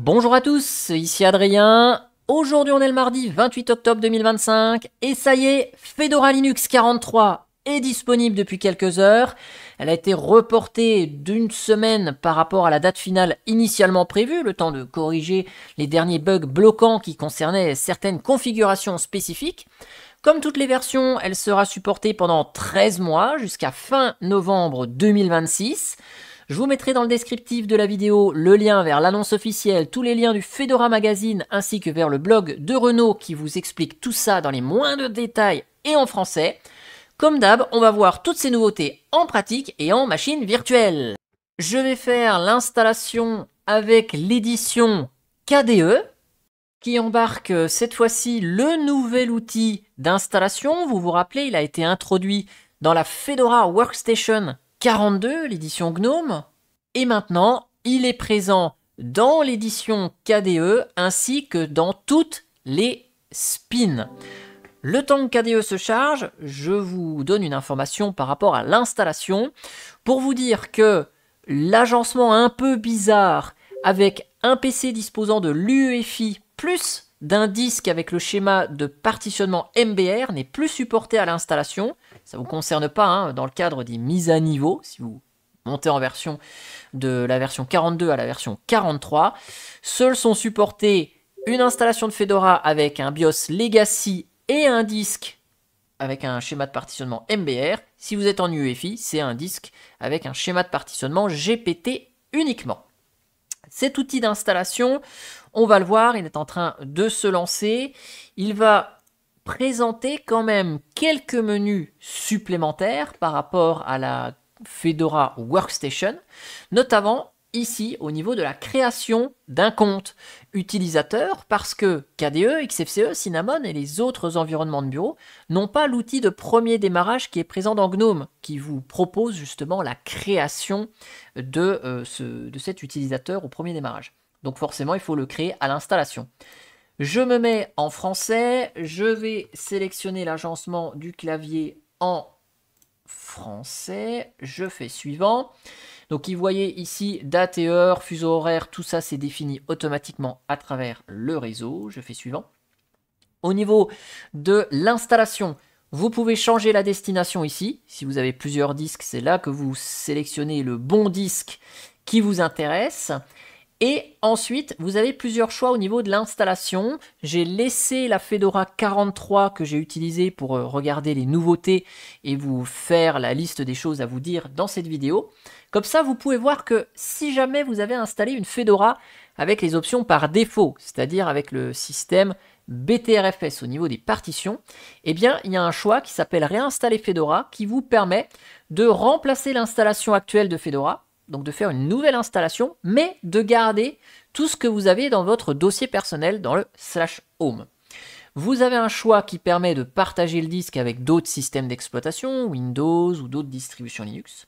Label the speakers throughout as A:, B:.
A: Bonjour à tous, ici Adrien. Aujourd'hui on est le mardi 28 octobre 2025 et ça y est, Fedora Linux 43 est disponible depuis quelques heures. Elle a été reportée d'une semaine par rapport à la date finale initialement prévue, le temps de corriger les derniers bugs bloquants qui concernaient certaines configurations spécifiques. Comme toutes les versions, elle sera supportée pendant 13 mois jusqu'à fin novembre 2026. Je vous mettrai dans le descriptif de la vidéo le lien vers l'annonce officielle, tous les liens du Fedora Magazine ainsi que vers le blog de Renault qui vous explique tout ça dans les moindres détails et en français. Comme d'hab, on va voir toutes ces nouveautés en pratique et en machine virtuelle. Je vais faire l'installation avec l'édition KDE qui embarque cette fois-ci le nouvel outil d'installation. Vous vous rappelez, il a été introduit dans la Fedora Workstation 42, l'édition GNOME. Et maintenant, il est présent dans l'édition KDE ainsi que dans toutes les spins. Le temps que KDE se charge, je vous donne une information par rapport à l'installation pour vous dire que l'agencement un peu bizarre avec un PC disposant de l'UEFI plus d'un disque avec le schéma de partitionnement MBR n'est plus supporté à l'installation. Ça ne vous concerne pas dans le cadre des mises à niveau, si vous montez en version de la version 42 à la version 43. Seuls sont supportés une installation de Fedora avec un BIOS Legacy et un disque avec un schéma de partitionnement MBR. Si vous êtes en UEFI, c'est un disque avec un schéma de partitionnement GPT uniquement. Cet outil d'installation, on va le voir, il est en train de se lancer. Il va présenter quand même quelques menus supplémentaires par rapport à la Fedora Workstation, notamment ici au niveau de la création d'un compte utilisateur parce que KDE, XFCE, Cinnamon et les autres environnements de bureau n'ont pas l'outil de premier démarrage qui est présent dans GNOME qui vous propose justement la création de cet utilisateur au premier démarrage. Donc forcément, il faut le créer à l'installation. Je me mets en français, je vais sélectionner l'agencement du clavier en français, je fais suivant. Donc, vous voyez ici, date et heure, fuseau horaire, tout ça c'est défini automatiquement à travers le réseau. Je fais suivant. Au niveau de l'installation, vous pouvez changer la destination ici. Si vous avez plusieurs disques, c'est là que vous sélectionnez le bon disque qui vous intéresse. Et ensuite, vous avez plusieurs choix au niveau de l'installation. J'ai laissé la Fedora 43 que j'ai utilisée pour regarder les nouveautés et vous faire la liste des choses à vous dire dans cette vidéo. Comme ça, vous pouvez voir que si jamais vous avez installé une Fedora avec les options par défaut, c'est-à-dire avec le système BTRFS au niveau des partitions, eh bien, il y a un choix qui s'appelle Réinstaller Fedora qui vous permet de remplacer l'installation actuelle de Fedora, donc de faire une nouvelle installation, mais de garder tout ce que vous avez dans votre dossier personnel dans le /home. Vous avez un choix qui permet de partager le disque avec d'autres systèmes d'exploitation, Windows ou d'autres distributions Linux.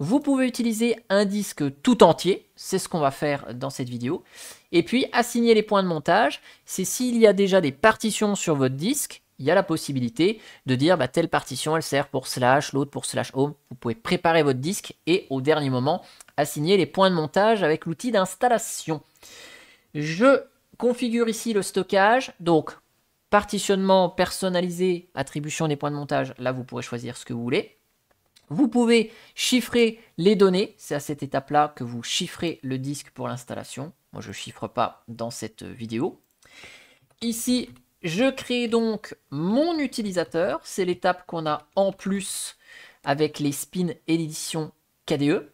A: Vous pouvez utiliser un disque tout entier, c'est ce qu'on va faire dans cette vidéo. Et puis assigner les points de montage, c'est s'il y a déjà des partitions sur votre disque, il y a la possibilité de dire telle partition elle sert pour /, l'autre pour /home. Vous pouvez préparer votre disque et au dernier moment assigner les points de montage avec l'outil d'installation. Je configure ici le stockage, donc partitionnement personnalisé, attribution des points de montage, là vous pourrez choisir ce que vous voulez. Vous pouvez chiffrer les données, c'est à cette étape-là que vous chiffrez le disque pour l'installation. Moi je ne chiffre pas dans cette vidéo. Ici, je crée donc mon utilisateur, c'est l'étape qu'on a en plus avec les spins et l'édition KDE.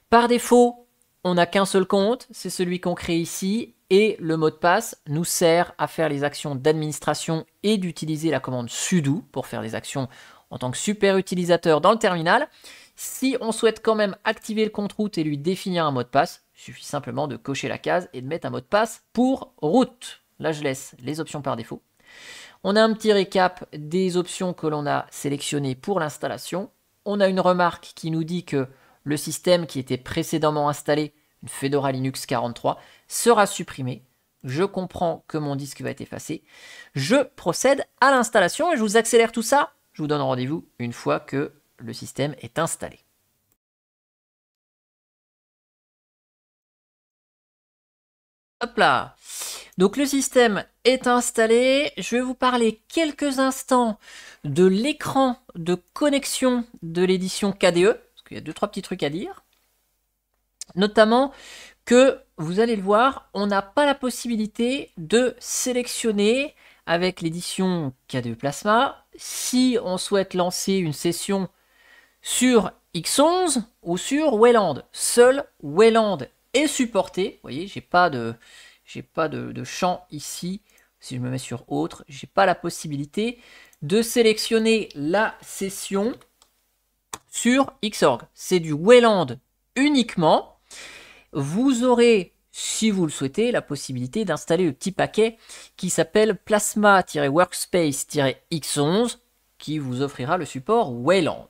A: Par défaut, on n'a qu'un seul compte, c'est celui qu'on crée ici, et le mot de passe nous sert à faire les actions d'administration et d'utiliser la commande sudo pour faire des actions en tant que super utilisateur dans le terminal. Si on souhaite quand même activer le compte route et lui définir un mot de passe, il suffit simplement de cocher la case et de mettre un mot de passe pour route. Là, je laisse les options par défaut. On a un petit récap des options que l'on a sélectionnées pour l'installation. On a une remarque qui nous dit que le système qui était précédemment installé, une Fedora Linux 43, sera supprimé. Je comprends que mon disque va être effacé. Je procède à l'installation et je vous accélère tout ça. Je vous donne rendez-vous une fois que le système est installé. Hop là. Donc le système est installé. Je vais vous parler quelques instants de l'écran de connexion de l'édition KDE. Parce qu'il y a 2-3 petits trucs à dire. Notamment que, vous allez le voir, on n'a pas la possibilité de sélectionner avec l'édition KDE Plasma si on souhaite lancer une session sur X11 ou sur Wayland. Seul Wayland est supporté. Vous voyez, j'ai pas de champ ici. Si je me mets sur autre, j'ai pas la possibilité de sélectionner la session sur Xorg. C'est du Wayland uniquement. Vous aurez, si vous le souhaitez, la possibilité d'installer le petit paquet qui s'appelle Plasma-Workspace-X11 qui vous offrira le support Wayland.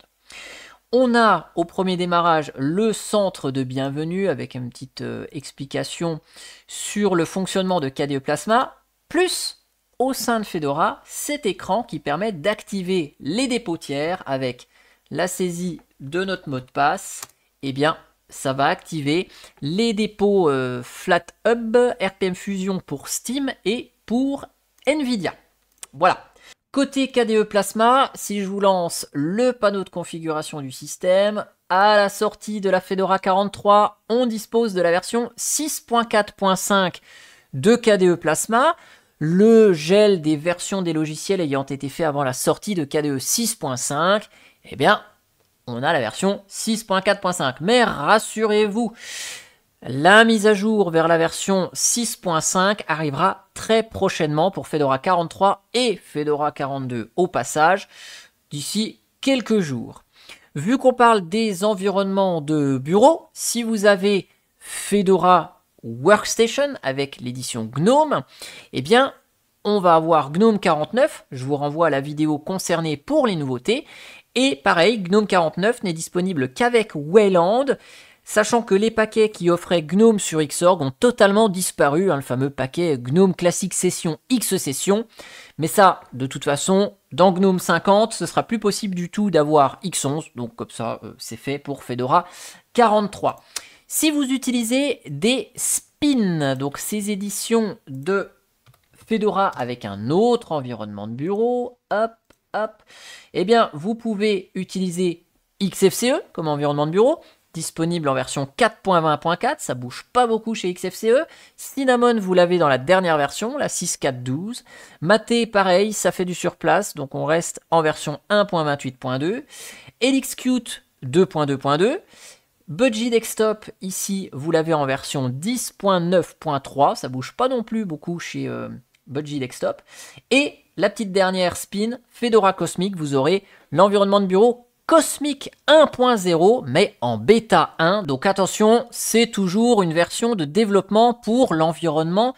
A: On a au premier démarrage le centre de bienvenue avec une petite explication sur le fonctionnement de KDE Plasma, plus au sein de Fedora, cet écran qui permet d'activer les dépôts tiers avec la saisie de notre mot de passe. Eh bien, ça va activer les dépôts FlatHub, RPM Fusion pour Steam et pour NVIDIA. Voilà. Côté KDE Plasma, si je vous lance le panneau de configuration du système, à la sortie de la Fedora 43, on dispose de la version 6.4.5 de KDE Plasma. Le gel des versions des logiciels ayant été fait avant la sortie de KDE 6.5, eh bien, on a la version 6.4.5. Mais rassurez-vous, la mise à jour vers la version 6.5 arrivera très prochainement pour Fedora 43 et Fedora 42 au passage, d'ici quelques jours. Vu qu'on parle des environnements de bureau, si vous avez Fedora Workstation avec l'édition GNOME, eh bien, on va avoir GNOME 49. Je vous renvoie à la vidéo concernée pour les nouveautés. Et pareil, GNOME 49 n'est disponible qu'avec Wayland, sachant que les paquets qui offraient GNOME sur Xorg ont totalement disparu, le fameux paquet GNOME Classic Session X Session. Mais ça, de toute façon, dans GNOME 50, ce sera plus possible du tout d'avoir X11, donc comme ça, c'est fait pour Fedora 43. Si vous utilisez des spins, donc ces éditions de Fedora avec un autre environnement de bureau, hop, eh bien, vous pouvez utiliser XFCE comme environnement de bureau, disponible en version 4.20.4, ça bouge pas beaucoup chez XFCE. Cinnamon, vous l'avez dans la dernière version, la 6.4.12. Mate, pareil, ça fait du surplace, donc on reste en version 1.28.2. LXQt 2.2.2. Budgie Desktop, ici, vous l'avez en version 10.9.3, ça bouge pas non plus beaucoup chez Budgie Desktop. Et la petite dernière spin, Fedora Cosmic, vous aurez l'environnement de bureau Cosmic 1.0, mais en bêta 1. Donc attention, c'est toujours une version de développement pour l'environnement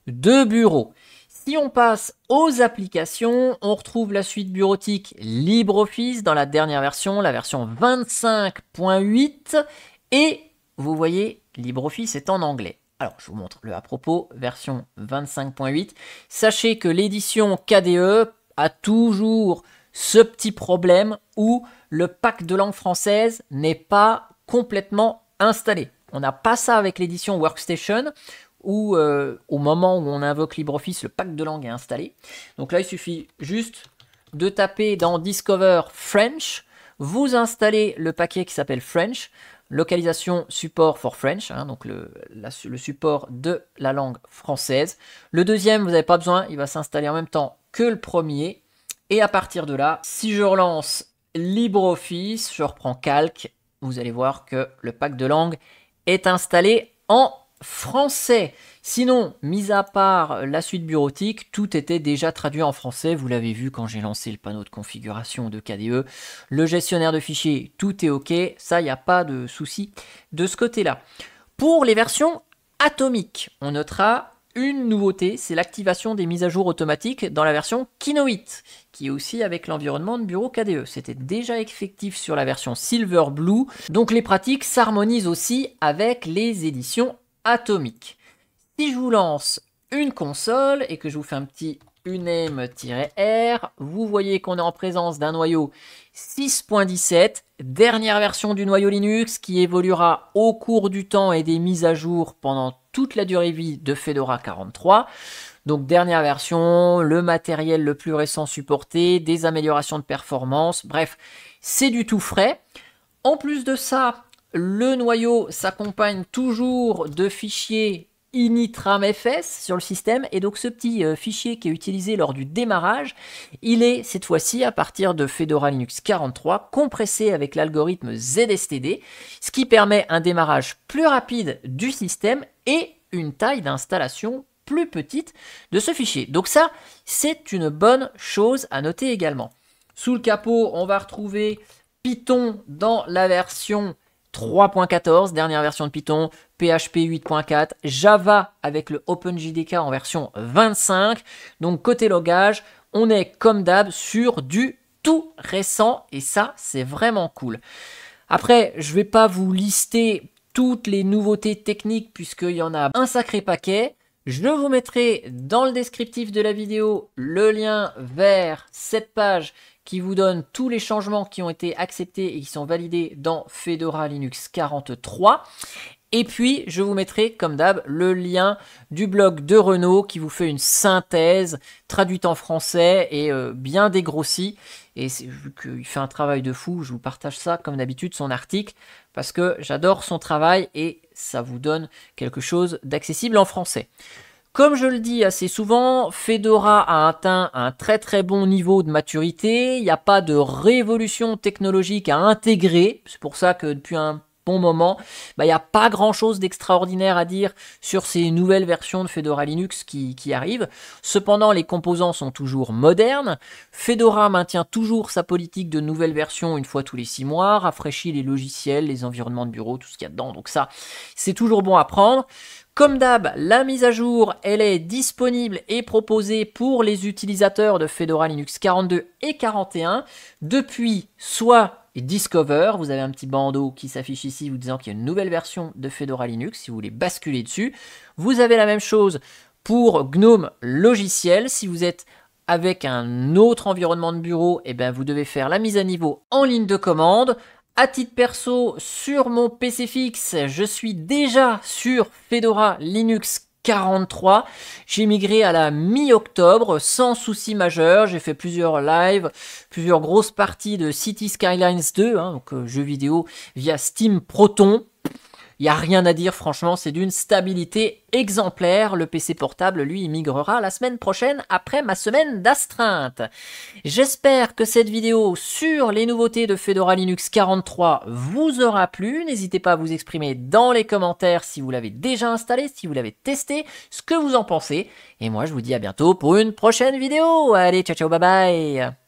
A: de bureau. Si on passe aux applications, on retrouve la suite bureautique LibreOffice dans la dernière version, la version 25.8. Et vous voyez, LibreOffice est en anglais. Alors, je vous montre le à propos, version 25.8. Sachez que l'édition KDE a toujours ce petit problème où le pack de langue française n'est pas complètement installé. On n'a pas ça avec l'édition Workstation, où au moment où on invoque LibreOffice, le pack de langue est installé. Donc là, il suffit juste de taper dans Discover French, vous installez le paquet qui s'appelle French, localisation support for French, hein, donc le support de la langue française. Le deuxième, vous n'avez pas besoin, il va s'installer en même temps que le premier. Et à partir de là, si je relance LibreOffice, je reprends Calc, vous allez voir que le pack de langue est installé en français. Sinon, mis à part la suite bureautique, tout était déjà traduit en français. Vous l'avez vu quand j'ai lancé le panneau de configuration de KDE. Le gestionnaire de fichiers, tout est OK. Ça, il n'y a pas de souci de ce côté-là. Pour les versions atomiques, on notera une nouveauté, c'est l'activation des mises à jour automatiques dans la version Kinoite, qui est aussi avec l'environnement de bureau KDE. C'était déjà effectif sur la version Silverblue, donc les pratiques s'harmonisent aussi avec les éditions atomiques. Si je vous lance une console et que je vous fais un petit uname-r, vous voyez qu'on est en présence d'un noyau 6.17, dernière version du noyau Linux qui évoluera au cours du temps et des mises à jour pendant toute la durée de vie de Fedora 43. Donc dernière version, le matériel le plus récent supporté, des améliorations de performance, bref, c'est du tout frais. En plus de ça, le noyau s'accompagne toujours de fichiers initramfs sur le système, et donc ce petit fichier qui est utilisé lors du démarrage, il est cette fois-ci à partir de Fedora Linux 43 compressé avec l'algorithme ZSTD, ce qui permet un démarrage plus rapide du système et une taille d'installation plus petite de ce fichier. Donc ça, c'est une bonne chose à noter également. Sous le capot, on va retrouver Python dans la version 3.14, dernière version de Python, PHP 8.4, Java avec le OpenJDK en version 25. Donc côté logage, on est comme d'hab sur du tout récent et ça, c'est vraiment cool. Après, je ne vais pas vous lister toutes les nouveautés techniques puisqu'il y en a un sacré paquet. Je vous mettrai dans le descriptif de la vidéo le lien vers cette page qui vous donne tous les changements qui ont été acceptés et qui sont validés dans Fedora Linux 43. Et puis, je vous mettrai, comme d'hab, le lien du blog de Renaud qui vous fait une synthèse traduite en français et bien dégrossie. Et vu qu'il fait un travail de fou, je vous partage ça, comme d'habitude, son article, parce que j'adore son travail et ça vous donne quelque chose d'accessible en français. Comme je le dis assez souvent, Fedora a atteint un très très bon niveau de maturité. Il n'y a pas de révolution technologique à intégrer. C'est pour ça que depuis un bon moment, il n'y a pas grand chose d'extraordinaire à dire sur ces nouvelles versions de Fedora Linux qui arrivent. Cependant, les composants sont toujours modernes. Fedora maintient toujours sa politique de nouvelles versions une fois tous les 6 mois, rafraîchit les logiciels, les environnements de bureau, tout ce qu'il y a dedans. Donc ça, c'est toujours bon à prendre. Comme d'hab, la mise à jour, elle est disponible et proposée pour les utilisateurs de Fedora Linux 42 et 41 depuis soit Discover, vous avez un petit bandeau qui s'affiche ici vous disant qu'il y a une nouvelle version de Fedora Linux si vous voulez basculer dessus. Vous avez la même chose pour GNOME logiciel. Si vous êtes avec un autre environnement de bureau, eh bien vous devez faire la mise à niveau en ligne de commande. À titre perso, sur mon PC fixe, je suis déjà sur Fedora Linux 43. J'ai migré à la mi-octobre sans souci majeur. J'ai fait plusieurs lives, plusieurs grosses parties de City Skylines 2, donc jeu vidéo via Steam Proton. Il n'y a rien à dire, franchement, c'est d'une stabilité exemplaire. Le PC portable, lui, il migrera la semaine prochaine après ma semaine d'astreinte. J'espère que cette vidéo sur les nouveautés de Fedora Linux 43 vous aura plu. N'hésitez pas à vous exprimer dans les commentaires si vous l'avez déjà installé, si vous l'avez testé, ce que vous en pensez. Et moi, je vous dis à bientôt pour une prochaine vidéo. Allez, ciao, ciao, bye bye.